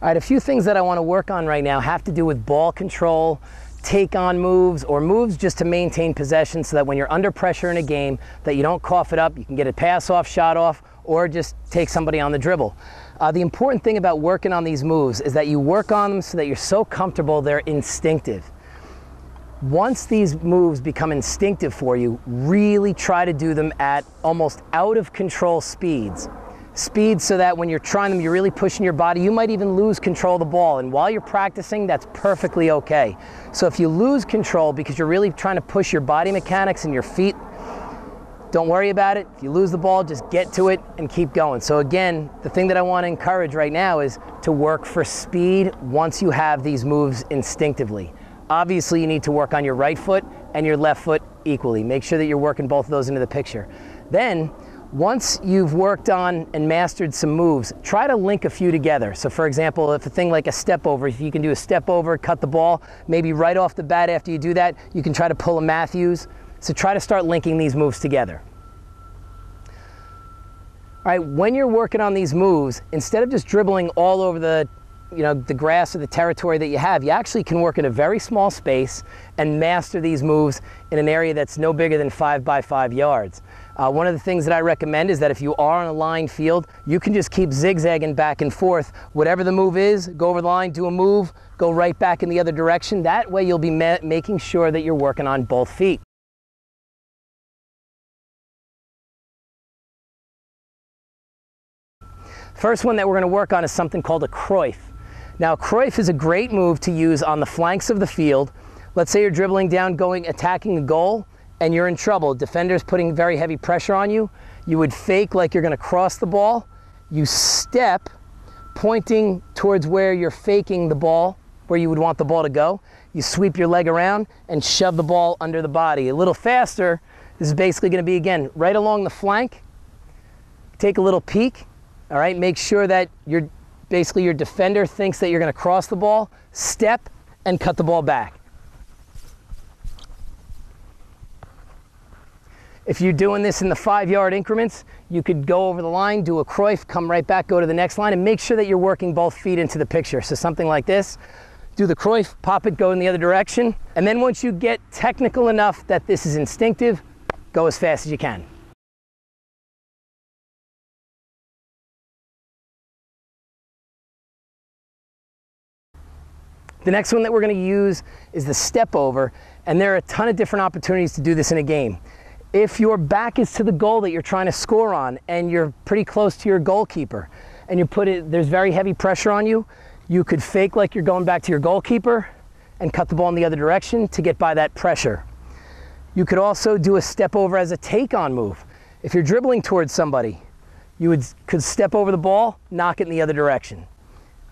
All right, a few things that I want to work on right now have to do with ball control, take on moves, or moves just to maintain possession so that when you're under pressure in a game that you don't cough it up, you can get a pass off, shot off, or just take somebody on the dribble. The important thing about working on these moves is that you work on them so that you're so comfortable they're instinctive. Once these moves become instinctive for you, really try to do them at almost out of control speeds. Speeds so that when you're trying them, you're really pushing your body. You might even lose control of the ball, and while you're practicing, that's perfectly okay. So if you lose control because you're really trying to push your body mechanics and your feet, don't worry about it. If you lose the ball, just get to it and keep going. So again, the thing that I want to encourage right now is to work for speed once you have these moves instinctively. Obviously, you need to work on your right foot and your left foot equally. Make sure that you're working both of those into the picture. Then, once you've worked on and mastered some moves, try to link a few together. So for example, if a thing like a step over, if you can do a step over, cut the ball, maybe right off the bat after you do that, you can try to pull a Matthews. So try to start linking these moves together. All right, when you're working on these moves, instead of just dribbling all over the grass or the territory that you have, you actually can work in a very small space and master these moves in an area that's no bigger than 5 by 5 yards. One of the things that I recommend is that if you are on a lined field, you can just keep zigzagging back and forth. Whatever the move is, go over the line, do a move, go right back in the other direction. That way you'll be making sure that you're working on both feet. First one that we're going to work on is something called a Cruyff. Now, Cruyff is a great move to use on the flanks of the field. Let's say you're dribbling down, attacking the goal, and you're in trouble. Defender's putting very heavy pressure on you. You would fake like you're going to cross the ball. You step, pointing towards where you're faking the ball, where you would want the ball to go. You sweep your leg around and shove the ball under the body. A little faster, this is basically going to be, again, right along the flank. Take a little peek. All right, make sure that your defender thinks that you're going to cross the ball, step, and cut the ball back. If you're doing this in the 5-yard increments, you could go over the line, do a Cruyff, come right back, go to the next line, and make sure that you're working both feet into the picture. So something like this, do the Cruyff, pop it, go in the other direction, and then once you get technical enough that this is instinctive, go as fast as you can. The next one that we're going to use is the step over, and there are a ton of different opportunities to do this in a game. If your back is to the goal that you're trying to score on and you're pretty close to your goalkeeper and there's very heavy pressure on you, you could fake like you're going back to your goalkeeper and cut the ball in the other direction to get by that pressure. You could also do a step over as a take-on move. If you're dribbling towards somebody, you could step over the ball, knock it in the other direction.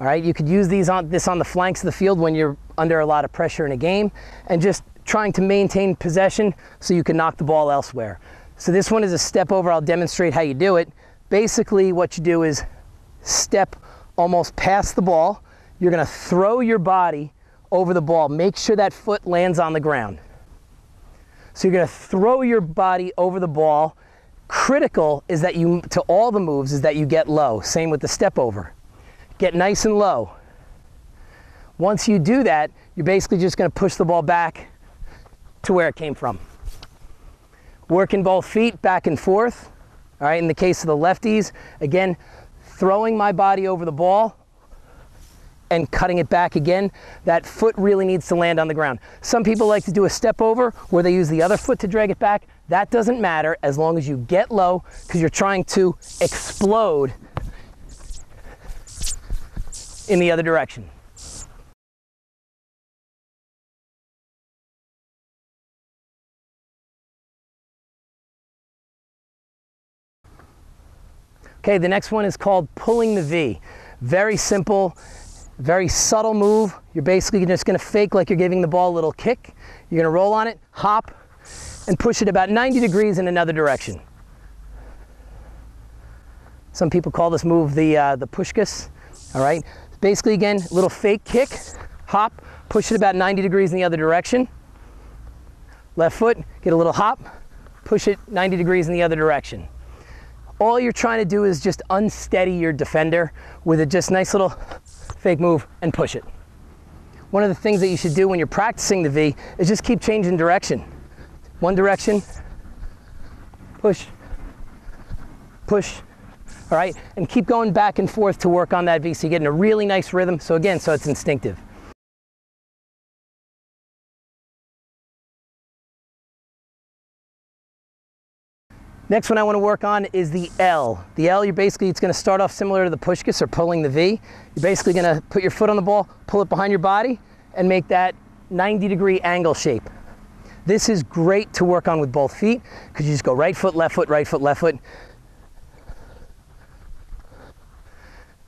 All right, you could use this on the flanks of the field when you're under a lot of pressure in a game and just trying to maintain possession so you can knock the ball elsewhere. So this one is a step over. I'll demonstrate how you do it. Basically what you do is step almost past the ball. You're going to throw your body over the ball. Make sure that foot lands on the ground. So you're going to throw your body over the ball. Critical is that to all the moves is that you get low. Same with the step over. Get nice and low. Once you do that, you're basically just going to push the ball back to where it came from. Working both feet back and forth. All right, in the case of the lefties, again, throwing my body over the ball and cutting it back again. That foot really needs to land on the ground. Some people like to do a step over where they use the other foot to drag it back. That doesn't matter as long as you get low because you're trying to explode in the other direction. Okay, the next one is called pulling the V. Very simple, very subtle move. You're basically just going to fake like you're giving the ball a little kick. You're going to roll on it, hop, and push it about 90 degrees in another direction. Some people call this move the pushkas. All right. Basically, again, little fake kick, hop, push it about 90 degrees in the other direction. Left foot, get a little hop, push it 90 degrees in the other direction. All you're trying to do is just unsteady your defender with a just nice little fake move, and push it. One of the things that you should do when you're practicing the V is just keep changing direction. One direction, push, push, all right? And keep going back and forth to work on that V so you get in a really nice rhythm. So again, so it's instinctive. Next one I want to work on is the L. The L, it's going to start off similar to the push-kiss or pulling the V. You're basically going to put your foot on the ball, pull it behind your body, and make that 90-degree angle shape. This is great to work on with both feet because you just go right foot, left foot, right foot, left foot.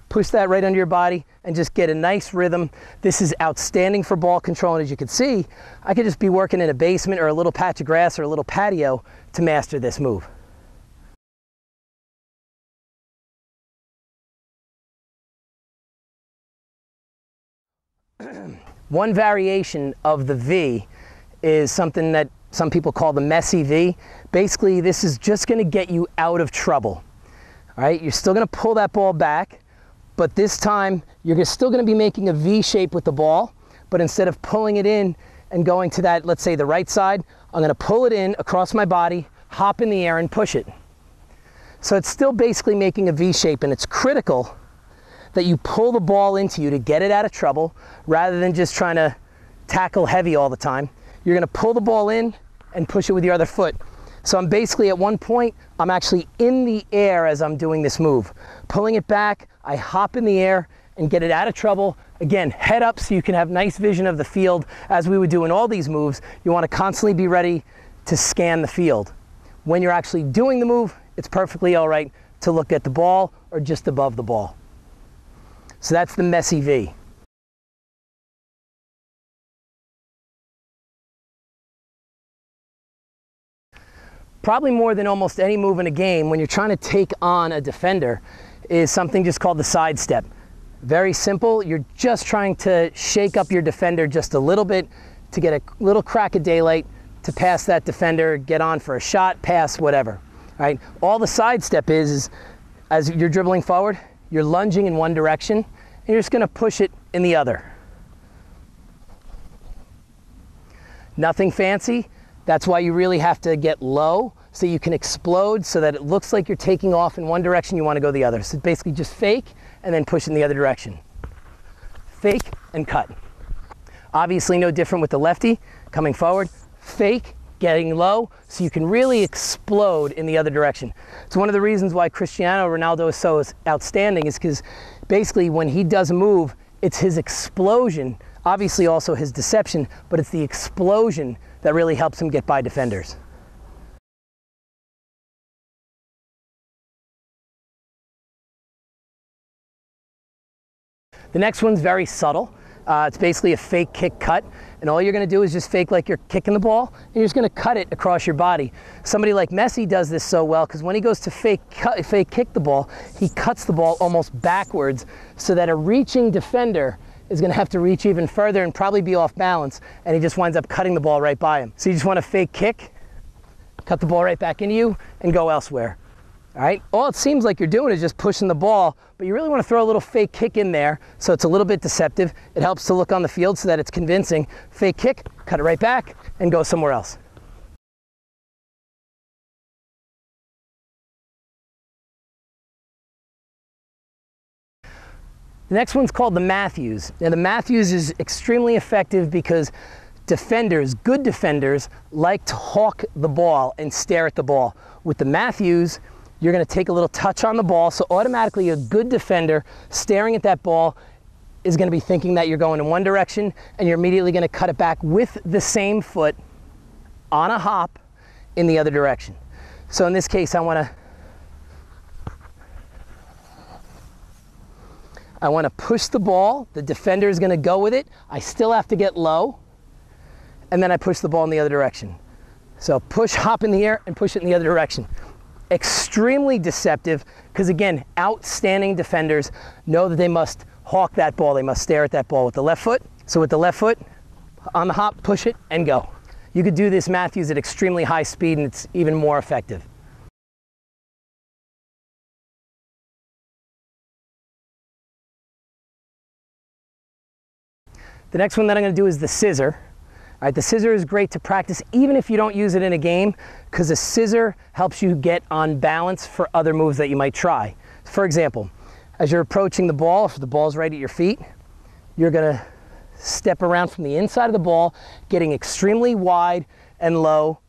Push that right under your body and just get a nice rhythm. This is outstanding for ball control, and as you can see, I could just be working in a basement or a little patch of grass or a little patio to master this move. One variation of the V is something that some people call the messy V. Basically, this is just going to get you out of trouble. All right, you're still going to pull that ball back, but this time you're still going to be making a V shape with the ball, but instead of pulling it in and going to that, let's say the right side, I'm going to pull it in across my body, hop in the air, and push it. So it's still basically making a V shape, and it's critical that you pull the ball into you to get it out of trouble rather than just trying to tackle heavy all the time. You're going to pull the ball in and push it with your other foot. So I'm basically at one point, I'm actually in the air as I'm doing this move. Pulling it back, I hop in the air and get it out of trouble. Again, head up so you can have nice vision of the field. As we would do in all these moves, you want to constantly be ready to scan the field. When you're actually doing the move, it's perfectly all right to look at the ball or just above the ball. So that's the messy V. Probably more than almost any move in a game, when you're trying to take on a defender, is something just called the sidestep. Very simple. You're just trying to shake up your defender just a little bit to get a little crack of daylight to pass that defender, get on for a shot, pass, whatever. All right? All the sidestep is as you're dribbling forward, you're lunging in one direction, and you're just going to push it in the other. Nothing fancy. That's why you really have to get low so you can explode so that it looks like you're taking off in one direction, you want to go the other. So basically just fake and then push in the other direction. Fake and cut. Obviously no different with the lefty. Coming forward, fake, getting low so you can really explode in the other direction. It's one of the reasons why Cristiano Ronaldo is so outstanding, is because basically when he does a move, it's his explosion, obviously also his deception, but it's the explosion that really helps him get by defenders. The next one's very subtle. It's basically a fake kick cut, and all you're going to do is just fake like you're kicking the ball, and you're just going to cut it across your body. Somebody like Messi does this so well because when he goes to fake kick the ball, he cuts the ball almost backwards so that a reaching defender is going to have to reach even further and probably be off balance, and he just winds up cutting the ball right by him. So you just want to fake kick, cut the ball right back into you, and go elsewhere. All right? All it seems like you're doing is just pushing the ball, but you really want to throw a little fake kick in there so it's a little bit deceptive. It helps to look on the field so that it's convincing. Fake kick, cut it right back, and go somewhere else. The next one's called the Matthews. Now the Matthews is extremely effective because defenders, good defenders, like to hawk the ball and stare at the ball. With the Matthews, you're going to take a little touch on the ball, so automatically a good defender staring at that ball is going to be thinking that you're going in one direction, and you're immediately going to cut it back with the same foot on a hop in the other direction. So in this case, I want to push the ball. The defender is going to go with it. I still have to get low, and then I push the ball in the other direction. So push, hop in the air, and push it in the other direction. Extremely deceptive because, again, outstanding defenders know that they must hawk that ball. They must stare at that ball with the left foot. So with the left foot, on the hop, push it, and go. You could do this Matthews at extremely high speed, and it's even more effective. The next one that I'm going to do is the scissor. All right, the scissor is great to practice even if you don't use it in a game, because the scissor helps you get on balance for other moves that you might try. For example, as you're approaching the ball, if the ball's right at your feet, you're going to step around from the inside of the ball, getting extremely wide and low.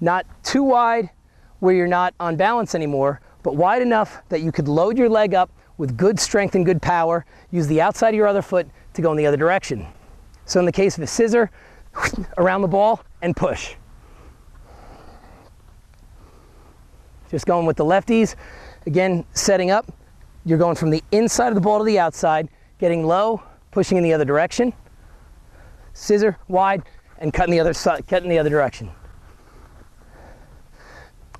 Not too wide where you're not on balance anymore, but wide enough that you could load your leg up with good strength and good power, use the outside of your other foot to go in the other direction. So in the case of a scissor, around the ball and push. Just going with the lefties. Again, setting up. You're going from the inside of the ball to the outside, getting low, pushing in the other direction. Scissor, wide, and cutting the other side, cutting the other direction.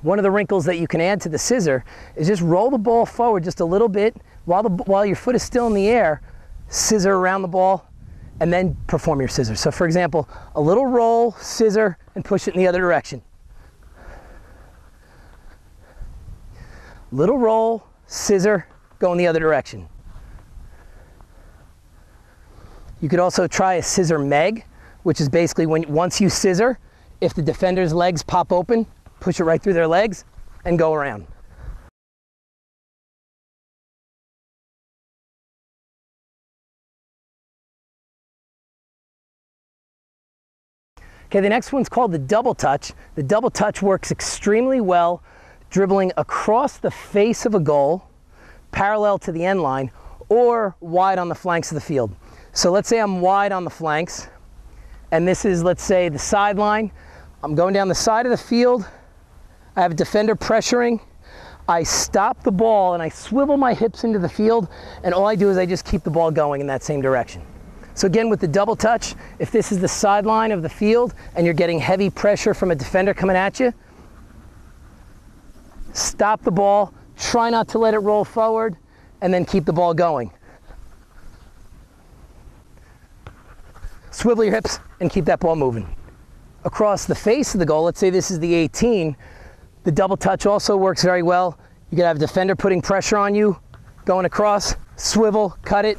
One of the wrinkles that you can add to the scissor is just roll the ball forward just a little bit while your foot is still in the air, scissor around the ball, and then perform your scissor. So for example, a little roll, scissor, and push it in the other direction. Little roll, scissor, go in the other direction. You could also try a scissor meg, which is basically once you scissor, if the defender's legs pop open, push it right through their legs and go around. Okay, the next one's called the double touch. The double touch works extremely well dribbling across the face of a goal, parallel to the end line, or wide on the flanks of the field. So let's say I'm wide on the flanks, and this is, let's say, the sideline. I'm going down the side of the field. I have a defender pressuring. I stop the ball and I swivel my hips into the field, and all I do is I just keep the ball going in that same direction. So again, with the double touch, if this is the sideline of the field and you're getting heavy pressure from a defender coming at you, stop the ball, try not to let it roll forward, and then keep the ball going. Swivel your hips and keep that ball moving. Across the face of the goal, let's say this is the 18, the double touch also works very well. You could have a defender putting pressure on you, going across, swivel, cut it.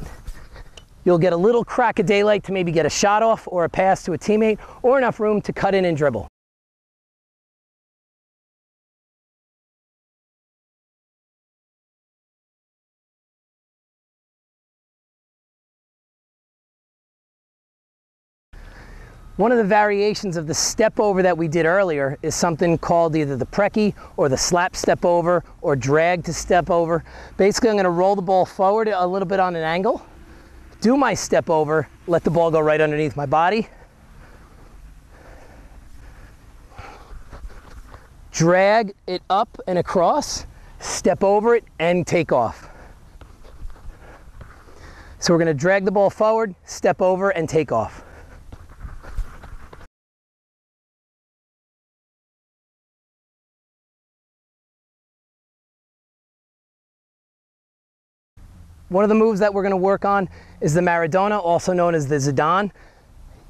You'll get a little crack of daylight to maybe get a shot off or a pass to a teammate, or enough room to cut in and dribble. One of the variations of the step over that we did earlier is something called either the brekkie or the slap step over or drag to step over. Basically, I'm going to roll the ball forward a little bit on an angle, do my step over, let the ball go right underneath my body, drag it up and across, step over it, and take off. So we're going to drag the ball forward, step over, and take off. One of the moves that we're going to work on is the Maradona, also known as the Zidane.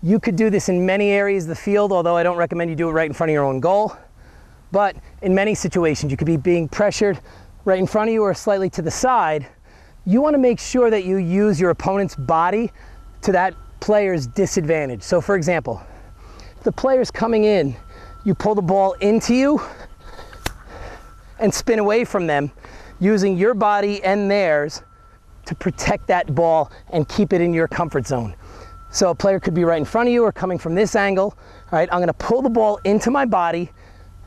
You could do this in many areas of the field, although I don't recommend you do it right in front of your own goal. But in many situations, you could be being pressured right in front of you or slightly to the side. You want to make sure that you use your opponent's body to that player's disadvantage. So for example, if the player's coming in, you pull the ball into you and spin away from them, using your body and theirs to protect that ball and keep it in your comfort zone. So a player could be right in front of you or coming from this angle. All right, I'm going to pull the ball into my body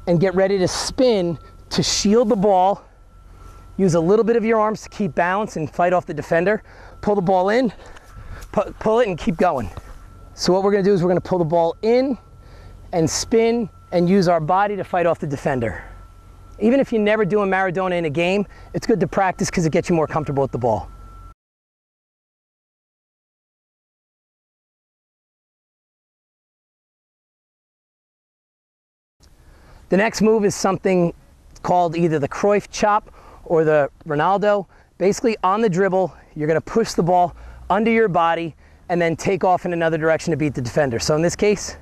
and get ready to spin to shield the ball. Use a little bit of your arms to keep balance and fight off the defender. Pull the ball in, pull it, and keep going. So what we're going to do is we're going to pull the ball in and spin and use our body to fight off the defender. Even if you never do a Maradona in a game, it's good to practice because it gets you more comfortable with the ball. The next move is something called either the Cruyff chop or the Ronaldo. Basically, on the dribble, you're going to push the ball under your body and then take off in another direction to beat the defender. So in this case,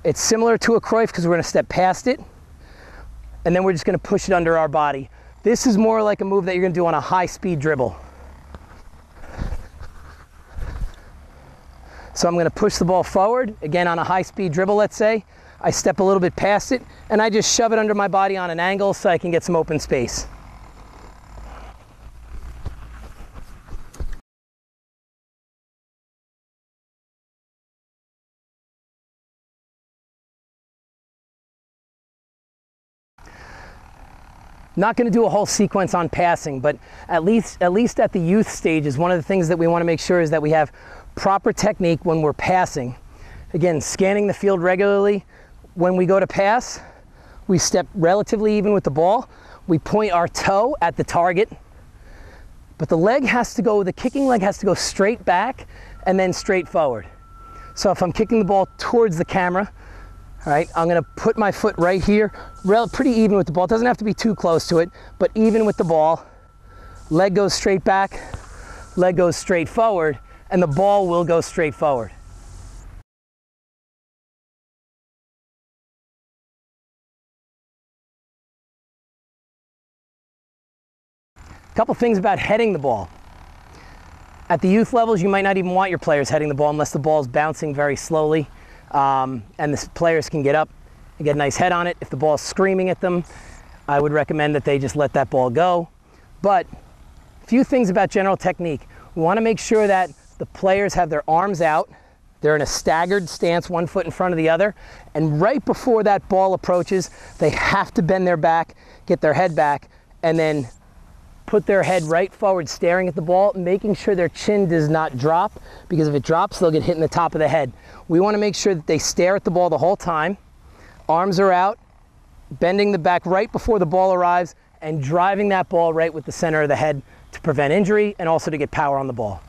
it's similar to a Cruyff because we're going to step past it, and then we're just going to push it under our body. This is more like a move that you're going to do on a high-speed dribble. So I'm going to push the ball forward, again on a high-speed dribble, let's say. I step a little bit past it, and I just shove it under my body on an angle so I can get some open space. Not going to do a whole sequence on passing, but at least at the youth stages, one of the things that we want to make sure is that we have proper technique when we're passing. Again, scanning the field regularly. When we go to pass, we step relatively even with the ball. We point our toe at the target, but the kicking leg has to go straight back and then straight forward. So if I'm kicking the ball towards the camera, all right, I'm going to put my foot right here, pretty even with the ball. It doesn't have to be too close to it, but even with the ball. Leg goes straight back, leg goes straight forward, and the ball will go straight forward. A couple things about heading the ball. At the youth levels, you might not even want your players heading the ball unless the ball's bouncing very slowly. And the players can get up and get a nice head on it. If the ball's screaming at them, I would recommend that they just let that ball go. But a few things about general technique. We want to make sure that the players have their arms out. They're in a staggered stance, one foot in front of the other. And right before that ball approaches, they have to bend their back, get their head back, and then put their head right forward, staring at the ball, making sure their chin does not drop, because if it drops, they'll get hit in the top of the head. We want to make sure that they stare at the ball the whole time. Arms are out, bending the back right before the ball arrives, and driving that ball right with the center of the head to prevent injury and also to get power on the ball.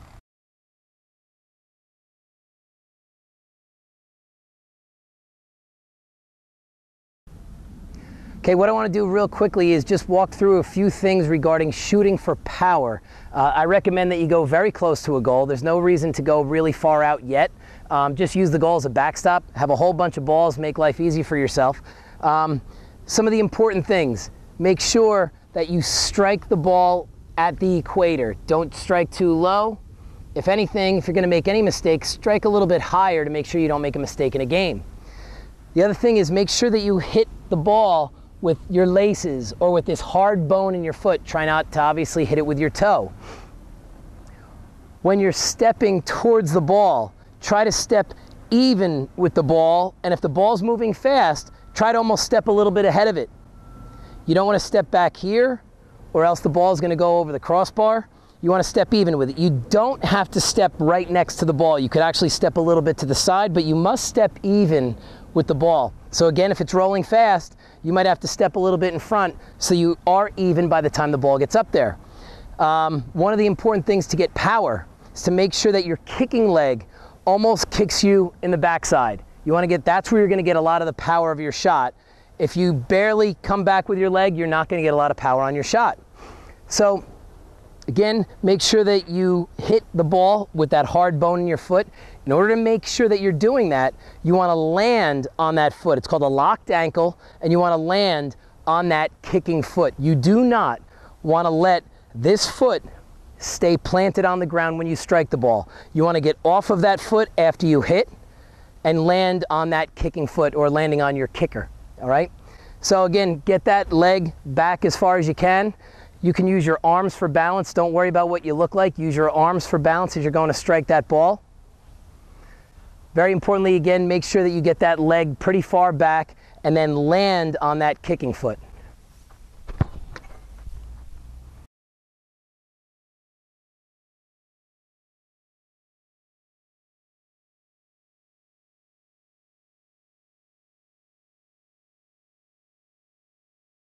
Okay, what I want to do real quickly is just walk through a few things regarding shooting for power. I recommend that you go very close to a goal. There's no reason to go really far out yet. Just use the goal as a backstop. Have a whole bunch of balls, make life easy for yourself. Some of the important things. Make sure that you strike the ball at the equator. Don't strike too low. If anything, if you're going to make any mistakes, strike a little bit higher to make sure you don't make a mistake in a game. The other thing is make sure that you hit the ball with your laces or with this hard bone in your foot. Try not to obviously hit it with your toe. When you're stepping towards the ball, try to step even with the ball, and if the ball's moving fast, try to almost step a little bit ahead of it. You don't want to step back here or else the ball is going to go over the crossbar. You want to step even with it. You don't have to step right next to the ball. You could actually step a little bit to the side, but you must step even with the ball. So again, if it's rolling fast, you might have to step a little bit in front so you are even by the time the ball gets up there. One of the important things to get power is to make sure that your kicking leg almost kicks you in the backside. You want to get, that's where you're going to get a lot of the power of your shot. If you barely come back with your leg, you're not going to get a lot of power on your shot. So again, make sure that you hit the ball with that hard bone in your foot. In order to make sure that you're doing that, you want to land on that foot. It's called a locked ankle, and you want to land on that kicking foot. You do not want to let this foot stay planted on the ground when you strike the ball. You want to get off of that foot after you hit and land on that kicking foot or landing on your kicker, all right? So again, get that leg back as far as you can. You can use your arms for balance. Don't worry about what you look like. Use your arms for balance as you're going to strike that ball. Very importantly, again, make sure that you get that leg pretty far back and then land on that kicking foot.